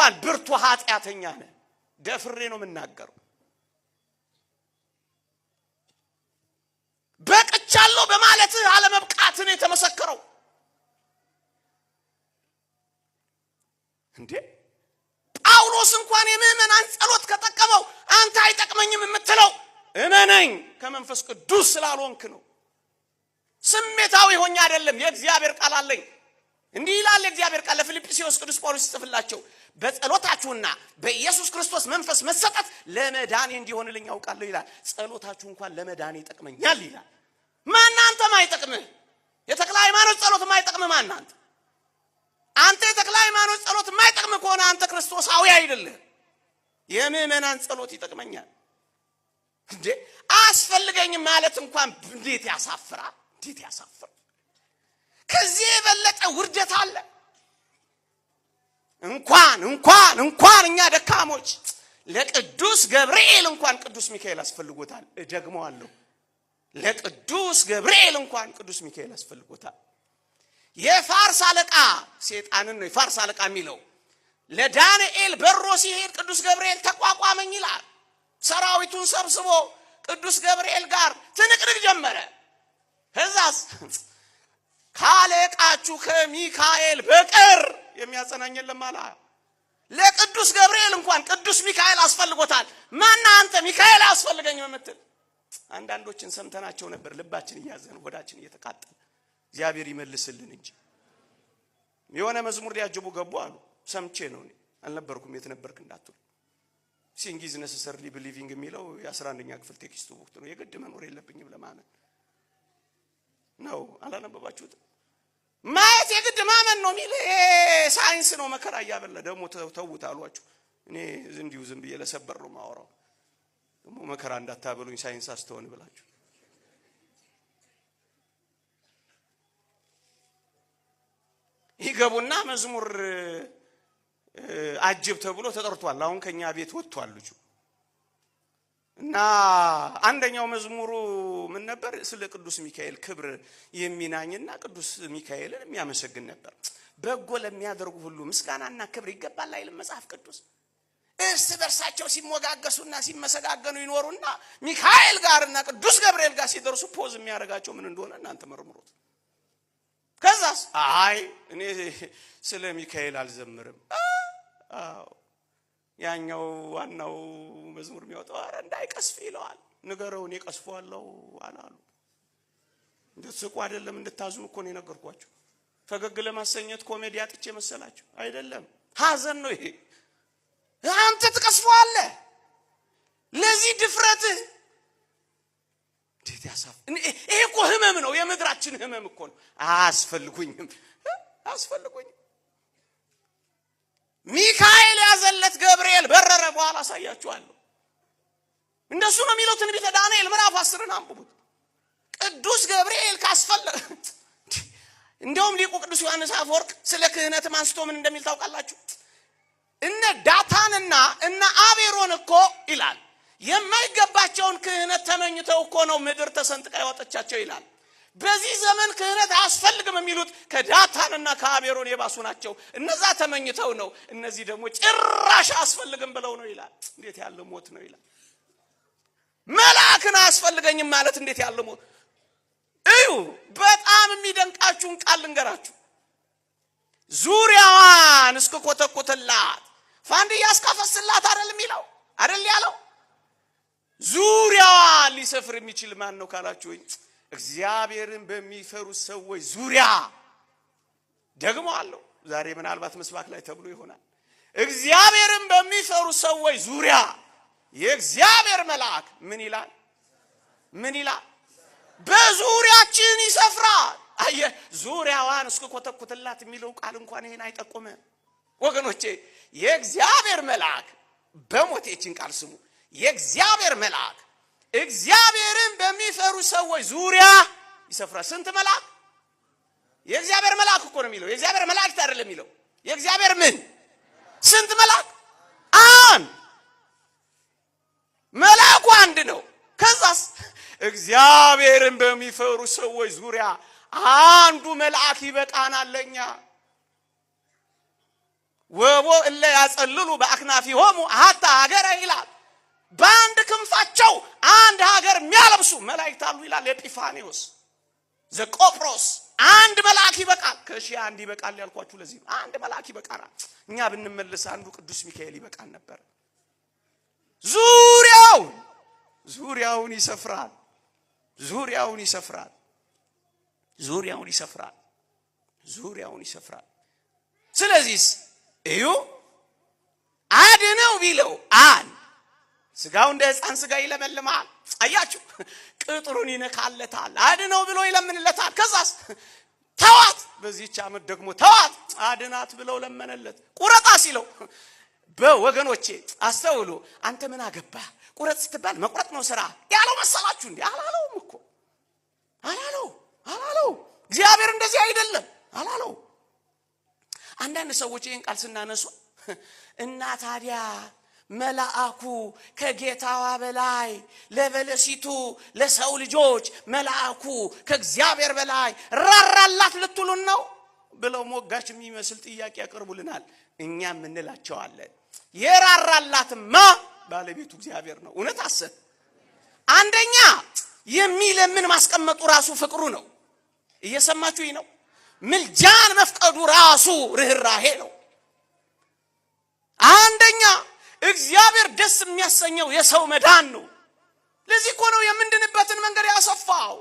እንኳን ብርቱ ኃጢአተኛ ነህ። ደፍሬ ነው የምናገረው። በቅቻለሁ በማለት አለመብቃትን የተመሰከረው እንዴ! ጳውሎስ እንኳን የምእመናን ጸሎት ከጠቀመው አንተ አይጠቅመኝም የምትለው እመነኝ ከመንፈስ ቅዱስ ስላልሆንክ ነው። ስሜታዊ ሆኜ አይደለም። የእግዚአብሔር ቃል አለኝ። እንዲህ ይላል የእግዚአብሔር ቃል ለፊልጵስዩስ ቅዱስ ጳውሎስ ይጽፍላቸው፣ በጸሎታችሁና በኢየሱስ ክርስቶስ መንፈስ መሰጠት ለመዳኔ እንዲሆንልኝ ያውቃለሁ ይላል። ጸሎታችሁ እንኳን ለመዳኔ ይጠቅመኛል ይላል። ማናንተ ማይጠቅምህ? የተክለ ሃይማኖት ጸሎት ማይጠቅምህ ማናንተ? አንተ የተክለ ሃይማኖት ጸሎት ማይጠቅምህ ከሆነ አንተ ክርስቶሳዊ አይደለህ። የምእመናን ጸሎት ይጠቅመኛል እንዴ! አስፈልገኝ ማለት እንኳን እንዴት ያሳፍራል! እንዴት ያሳፍራል! ከዚህ የበለጠ ውርደት አለ? እንኳን እኛ ደካሞች ለቅዱስ ገብርኤል እንኳን ቅዱስ ሚካኤል አስፈልጎታል። ደግሞአለሁ፣ ለቅዱስ ገብርኤል እንኳን ቅዱስ ሚካኤል አስፈልጎታል። የፋርስ አለቃ ሰይጣንን ነው የፋርስ አለቃ የሚለው። ለዳንኤል በሮ ሲሄድ ቅዱስ ገብርኤል ተቋቋመኝ ይላል። ሰራዊቱን ሰብስቦ ቅዱስ ገብርኤል ጋር ትንቅንቅ ጀመረ። ከዛስ ካለቃችሁ ከሚካኤል በቀር የሚያጸናኝ የለም አለ። ለቅዱስ ገብርኤል እንኳን ቅዱስ ሚካኤል አስፈልጎታል። ማን አንተ ሚካኤል አስፈልገኝም የምትል? አንዳንዶችን ሰምተናቸው ነበር። ልባችን እያዘነ ወዳችን እየተቃጠለ እግዚአብሔር ይመልስልን እንጂ የሆነ መዝሙር ሊያጅቡ ገቡ አሉ። ሰምቼ ነው እኔ አልነበርኩም። የት ነበርክ እንዳትሉ። ሲንጊዝ ነሰሰርሊ ቢሊቪንግ የሚለው የ11ኛ ክፍል ቴክስቱ ወቅት ነው። የግድ መኖር የለብኝም ለማመን ነው። አላነበባችሁትም? ማየት የግድ ማመን ነው የሚል ሳይንስ ነው። መከራ ያበለ ደግሞ ተውት አሏችሁ። እኔ እንዲሁ ዝም ብዬ ለሰበር ነው ማወራው። ደግሞ መከራ እንዳታበሉኝ ሳይንስ አስተውን ብላችሁ ይገቡና መዝሙር አጅብ ተብሎ ተጠርቷል። አሁን ከኛ ቤት ወጥቷል ልጁ እና አንደኛው መዝሙሩ ምን ነበር? ስለ ቅዱስ ሚካኤል ክብር የሚናኝና ቅዱስ ሚካኤልን የሚያመሰግን ነበር። በጎ ለሚያደርጉ ሁሉ ምስጋናና ክብር ይገባል አይልም መጽሐፍ ቅዱስ? እርስ በርሳቸው ሲሞጋገሱና ሲመሰጋገኑ ይኖሩና ሚካኤል ጋርና ቅዱስ ገብርኤል ጋር ሲደርሱ ፖዝ የሚያደርጋቸው ምን እንደሆነ እናንተ መርምሩት። ከዛስ አይ እኔ ስለ ሚካኤል አልዘምርም። ያኛው ዋናው መዝሙር የሚወጣው አረ እንዳይቀስፍ ይለዋል። ንገረው እኔ ቀስፈዋለሁ አላሉ። እንድትስቁ አይደለም እንድታዝኑ እኮ ነው የነገርኳችሁ። ፈገግ ለማሰኘት ኮሜዲ አጥቼ መሰላችሁ? አይደለም፣ ሐዘን ነው ይሄ። አንተ ትቀስፈዋለህ። ለዚህ ድፍረት እንዴት ያሳፍ! ይሄ እኮ ህመም ነው፣ የምድራችን ህመም እኮ ነው። አያስፈልጉኝም። ሚካኤል ያዘለት ገብርኤል በረረ። በኋላ አሳያችኋለሁ። እንደሱ ነው የሚለው ትንቢተ ዳንኤል ምዕራፍ 10ን አንብቡት። ቅዱስ ገብርኤል ካስፈለገ እንደውም ሊቁ ቅዱስ ዮሐንስ አፈወርቅ ስለ ክህነት አንስቶ ምን እንደሚል ታውቃላችሁ? እነ ዳታንና እነ አቤሮን እኮ ይላል የማይገባቸውን ክህነት ተመኝተው እኮ ነው ምድር ተሰንጥቃ ያወጣቻቸው ይላል። በዚህ ዘመን ክህነት አያስፈልግም የሚሉት ከዳታንና ከአቤሮን የባሱ ናቸው። እነዛ ተመኝተው ነው፣ እነዚህ ደግሞ ጭራሽ አያስፈልግም ብለው ነው ይላል። እንዴት ያለ ሞት ነው ይላል። መልአክን አያስፈልገኝም ማለት እንዴት ያለ ሞት! እዩ፣ በጣም የሚደንቃችሁን ቃል ልንገራችሁ። ዙሪያዋን እስከኮተኮተላት ፋንድያ እስካፈስላት አይደል ያለው? ዙሪያዋን ሊሰፍር የሚችል ማን ነው ካላችሁኝ፣ እግዚአብሔርን በሚፈሩ ሰዎች ዙሪያ ደግሞ አለው። ዛሬ ምናልባት መስባክ ላይ ተብሎ ይሆናል። እግዚአብሔርን በሚፈሩ ሰዎች ዙሪያ የእግዚአብሔር መልአክ ምን ይላል? በዙሪያችን ይሰፍራል። አየ፣ ዙሪያዋን እስከኮተኮተላት የሚለው ቃል እንኳን ይሄን አይጠቁምም ወገኖቼ። የእግዚአብሔር መልአክ በሞቴችን ቃል ስሙ። የእግዚአብሔር መልአክ እግዚአብሔርን በሚፈሩ ሰዎች ዙሪያ ይሰፍራል። ስንት መልአክ? የእግዚአብሔር መልአክ እኮ ነው የሚለው። የእግዚአብሔር መልአክ አይደለም የሚለው። የእግዚአብሔር ምን? ስንት መልአክ? አንድ መልአኩ አንድ ነው። ከዛስ እግዚአብሔርን በሚፈሩ ሰዎች ዙሪያ አንዱ መልአክ ይበቃናል ለኛ። ወቦ እለ ያጸልሉ በአክናፊሆሙ አሐተ ሀገረ ይላል። በአንድ ክንፋቸው አንድ ሀገር የሚያለብሱ መላእክት አሉ ይላል ኤጲፋኒዎስ ዘቆጵሮስ። አንድ መልአክ ይበቃል፣ ከሺህ አንድ ይበቃል ያልኳችሁ ለዚህ ነው። አንድ መልአክ ይበቃል። እኛ ብንመለስ አንዱ ቅዱስ ሚካኤል ይበቃል ነበር። ዙሪያውን ይሰፍራል፣ ዙሪያውን ይሰፍራል፣ ዙሪያውን ይሰፍራል፣ ዙሪያውን ይሰፍራል። ስለዚህ እዩ አድነው ቢለው ስጋው እንደ ሕፃን ስጋ ይለመልማል። አያችሁ ቅጥሩን ይነካለታል። አድነው ብሎ ይለምንለታል። ከዛስ ተዋት፣ በዚህች ዓመት ደግሞ ተዋት አድናት ብለው ለመነለት። ቁረጣ ሲለው በወገኖቼ አስተውሉ። አንተ ምን አገባ ቁረጥ ስትባል መቁረጥ ነው ስራ ያለው መሰላችሁ እንዴ? አላለውም እኮ አላለው። እግዚአብሔር እንደዚህ አይደለም አላለው። አንዳንድ ሰዎች ይህን ቃል ስናነሱ እና ታዲያ መልአኩ ከጌታዋ በላይ ለበለሲቱ ለሰው ልጆች መልአኩ ከእግዚአብሔር በላይ ራራላት ልትሉን ነው ብለው ሞጋች የሚመስል ጥያቄ ያቀርቡልናል። እኛም እንላቸዋለን የራራላትማ ባለቤቱ እግዚአብሔር ነው። እውነት አሰብ አንደኛ የሚለምን ማስቀመጡ ራሱ ፍቅሩ ነው። እየሰማችሁኝ ነው? ምልጃን መፍቀዱ ራሱ ርህራሄ ነው። አንደኛ እግዚአብሔር ደስ የሚያሰኘው የሰው መዳን ነው። ለዚህ እኮ ነው የምንድንበትን መንገድ ያሰፋው።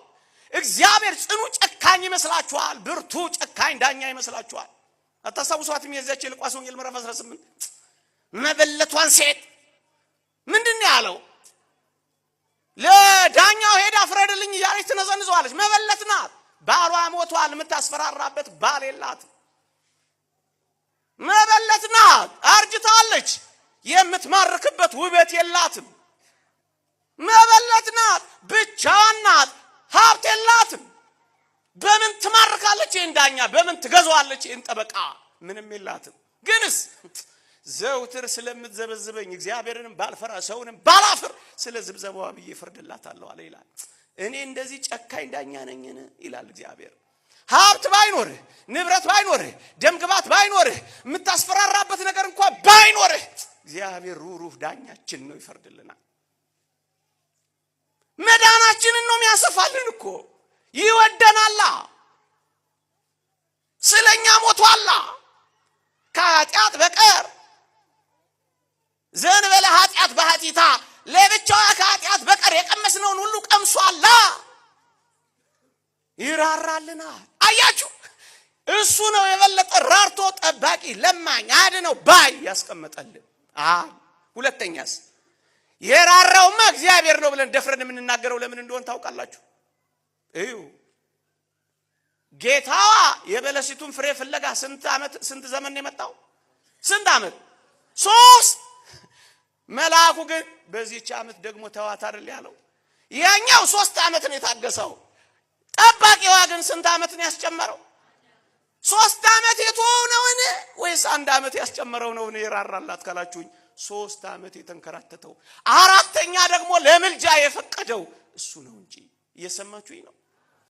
እግዚአብሔር ጽኑ ጨካኝ ይመስላችኋል? ብርቱ ጨካኝ ዳኛ ይመስላችኋል? አታስታውሷትም? የዚያች የሉቃስ ወንጌል ምዕራፍ 18 መበለቷን ሴት ምንድነው ያለው? ለዳኛው ሄዳ ፍረድልኝ እያለች ትነዘንዘዋለች። መበለት ናት። ባሏ ሞቷል። የምታስፈራራበት ባል የላት። መበለት ናት። አርጅታለች። የምትማርክበት ውበት የላትም። መበለት ናት። ብቻዋን ናት። ሀብት የላትም። በምን ትማርካለች? ይህን ዳኛ በምን ትገዛዋለች? ይህን ጠበቃ ምንም የላትም። ግንስ ዘውትር ስለምትዘበዝበኝ እግዚአብሔርንም ባልፈራ ሰውንም ባላፍር ስለ ዝብዘባዋ ብዬ ፍርድላታለሁ አለ ይላል። እኔ እንደዚህ ጨካኝ ዳኛ ነኝን? ይላል እግዚአብሔር። ሀብት ባይኖርህ፣ ንብረት ባይኖርህ፣ ደምግባት ባይኖርህ፣ የምታስፈራራበት ነገር እንኳን ባይኖርህ እግዚአብሔር ሩሩህ ዳኛችን ነው፣ ይፈርድልናል። መዳናችንን ነው የሚያሰፋልን እኮ። ይወደናላ፣ ስለኛ ሞቷላ። ከኃጢአት በቀር ዘንበለ ኃጢአት በኃጢታ ለብቻዋ ከኃጢአት በቀር የቀመስነውን ሁሉ ቀምሷላ። ይራራልናል። አያችሁ እሱ ነው የበለጠ ራርቶ ጠባቂ ለማኝ አድነው ባይ ያስቀመጠልን። ሁለተኛስ የራራውማ እግዚአብሔር ነው ብለን ደፍረን የምንናገረው ለምን እንደሆነ ታውቃላችሁ? እዩ ጌታዋ የበለሲቱን ፍሬ ፍለጋ ስንት ዘመን ነው የመጣው? ስንት ዓመት? 3 መልአኩ ግን በዚህች ዓመት ደግሞ ተዋት አይደል ያለው? ያኛው 3 ዓመት ነው የታገሰው። ጠባቂዋ ግን ስንት ዓመት ነው ያስጨመረው? 3 ዓመት የተወው ነውን ወይስ 1 ዓመት ያስጨመረው ነው የራራላት ካላችሁኝ 3 ዓመት የተንከራተተው 4ኛ ደግሞ ለምልጃ የፈቀደው እሱ ነው እንጂ። እየሰማችሁኝ ነው?